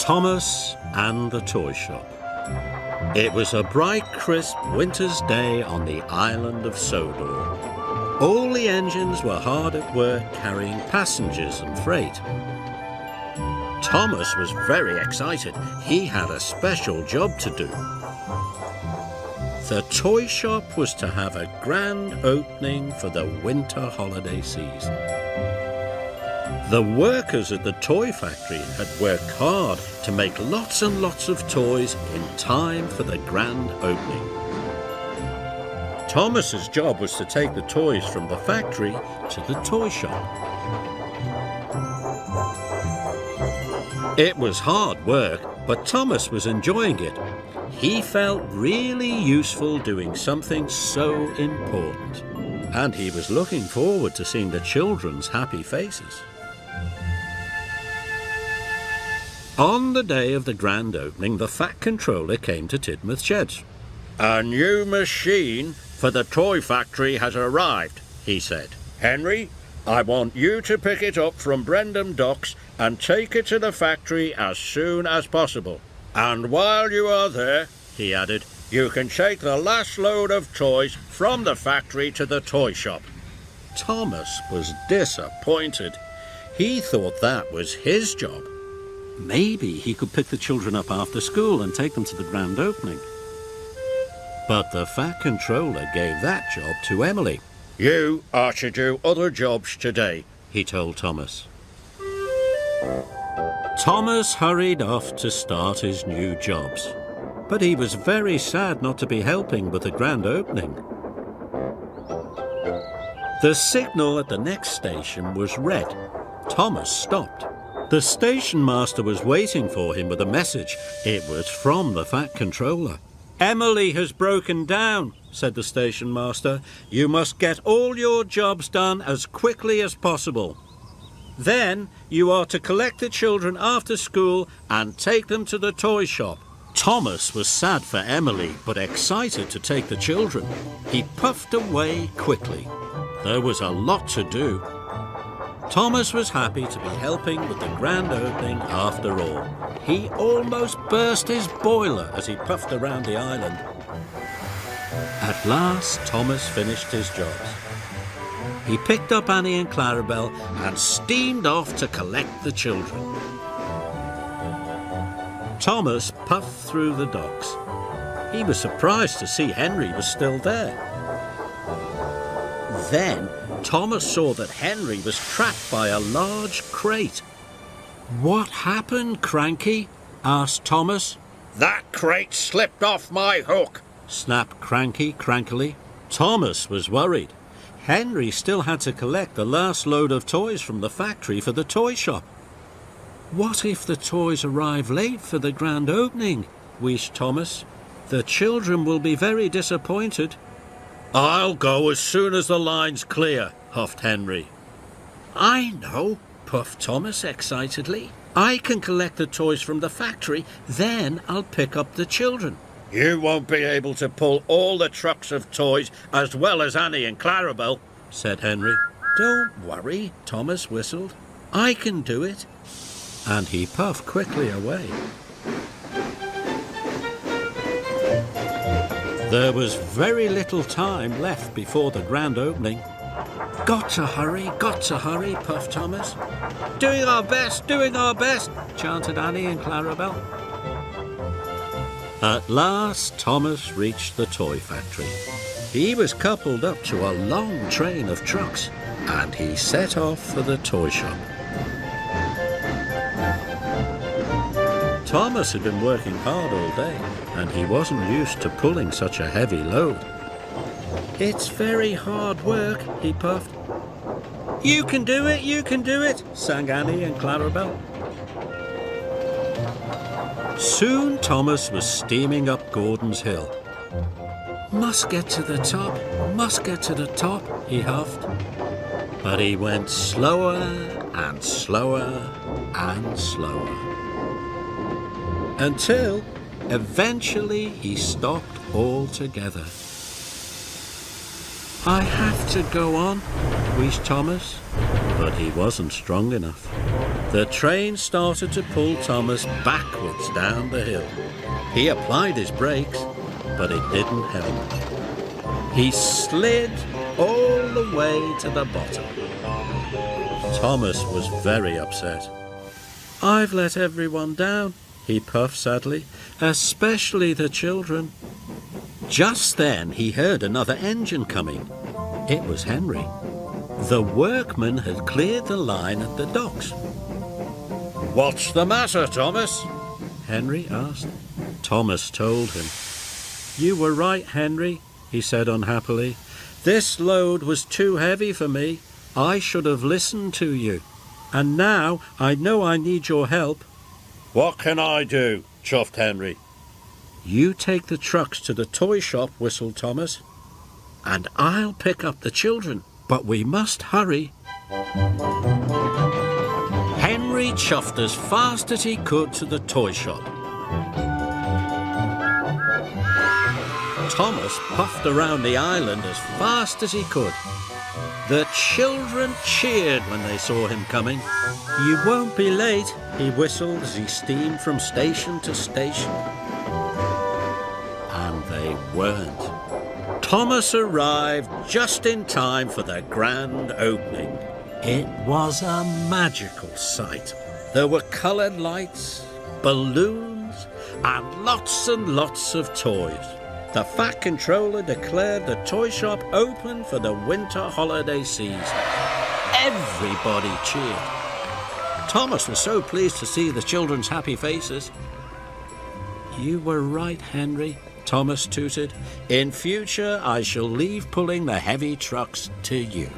Thomas and the Toy Shop. It was a bright, crisp winter's day on the island of Sodor. All the engines were hard at work carrying passengers and freight. Thomas was very excited. He had a special job to do. The toy shop was to have a grand opening for the winter holiday season. The workers at the toy factory had worked hard to make lots and lots of toys in time for the grand opening. Thomas's job was to take the toys from the factory to the toy shop. It was hard work, but Thomas was enjoying it. He felt really useful doing something so important. And he was looking forward to seeing the children's happy faces. On the day of the grand opening, the Fat Controller came to Tidmouth Sheds. "A new machine for the toy factory has arrived," he said. "Henry, I want you to pick it up from Brendam Docks and take it to the factory as soon as possible. And while you are there," he added, "you can take the last load of toys from the factory to the toy shop." Thomas was disappointed. He thought that was his job. Maybe he could pick the children up after school and take them to the grand opening. But the Fat Controller gave that job to Emily. "You are to do other jobs today," he told Thomas. Thomas hurried off to start his new jobs, but he was very sad not to be helping with the grand opening. The signal at the next station was red. Thomas stopped. The station master was waiting for him with a message. It was from the Fat Controller. "Emily has broken down," said the station master. "You must get all your jobs done as quickly as possible. Then you are to collect the children after school and take them to the toy shop." Thomas was sad for Emily, but excited to take the children. He puffed away quickly. There was a lot to do. Thomas was happy to be helping with the grand opening after all. He almost burst his boiler as he puffed around the island. At last, Thomas finished his jobs. He picked up Annie and Clarabelle and steamed off to collect the children. Thomas puffed through the docks. He was surprised to see Henry was still there. Then Thomas saw that Henry was trapped by a large crate. "What happened, Cranky?" asked Thomas. "That crate slipped off my hook," snapped Cranky crankily. Thomas was worried. Henry still had to collect the last load of toys from the factory for the toy shop. "What if the toys arrive late for the grand opening?" wished Thomas. "The children will be very disappointed." "I'll go as soon as the line's clear," huffed Henry. "I know," puffed Thomas excitedly. "I can collect the toys from the factory, then I'll pick up the children." "You won't be able to pull all the trucks of toys as well as Annie and Clarabelle," said Henry. "Don't worry," Thomas whistled. "I can do it." And he puffed quickly away. There was very little time left before the grand opening. Got to hurry, puffed Thomas. Doing our best, chanted Annie and Clarabelle. At last, Thomas reached the toy factory. He was coupled up to a long train of trucks, and he set off for the toy shop. Thomas had been working hard all day, and he wasn't used to pulling such a heavy load. "It's very hard work," he puffed. You can do it, sang Annie and Clarabelle. Soon Thomas was steaming up Gordon's Hill. Must get to the top, he huffed. But he went slower and slower and slower, until eventually he stopped altogether. I have to go on, wheezed Thomas, but he wasn't strong enough. The train started to pull Thomas backwards down the hill. He applied his brakes, but it didn't help. He slid all the way to the bottom. Thomas was very upset. "I've let everyone down," he puffed sadly, "especially the children." Just then he heard another engine coming. It was Henry. The workmen had cleared the line at the docks. "What's the matter, Thomas?" Henry asked. Thomas told him. "You were right, Henry," he said unhappily. "This load was too heavy for me. I should have listened to you. And now I know I need your help." "What can I do?" chuffed Henry. "You take the trucks to the toy shop," whistled Thomas, "and I'll pick up the children. But we must hurry." Henry chuffed as fast as he could to the toy shop. Thomas puffed around the island as fast as he could. The children cheered when they saw him coming. "You won't be late," he whistled as he steamed from station to station. And they weren't. Thomas arrived just in time for the grand opening. It was a magical sight. There were coloured lights, balloons, and lots of toys. The Fat Controller declared the toy shop open for the winter holiday season. Everybody cheered. Thomas was so pleased to see the children's happy faces. "You were right, Henry," Thomas tooted. "In future, I shall leave pulling the heavy trucks to you."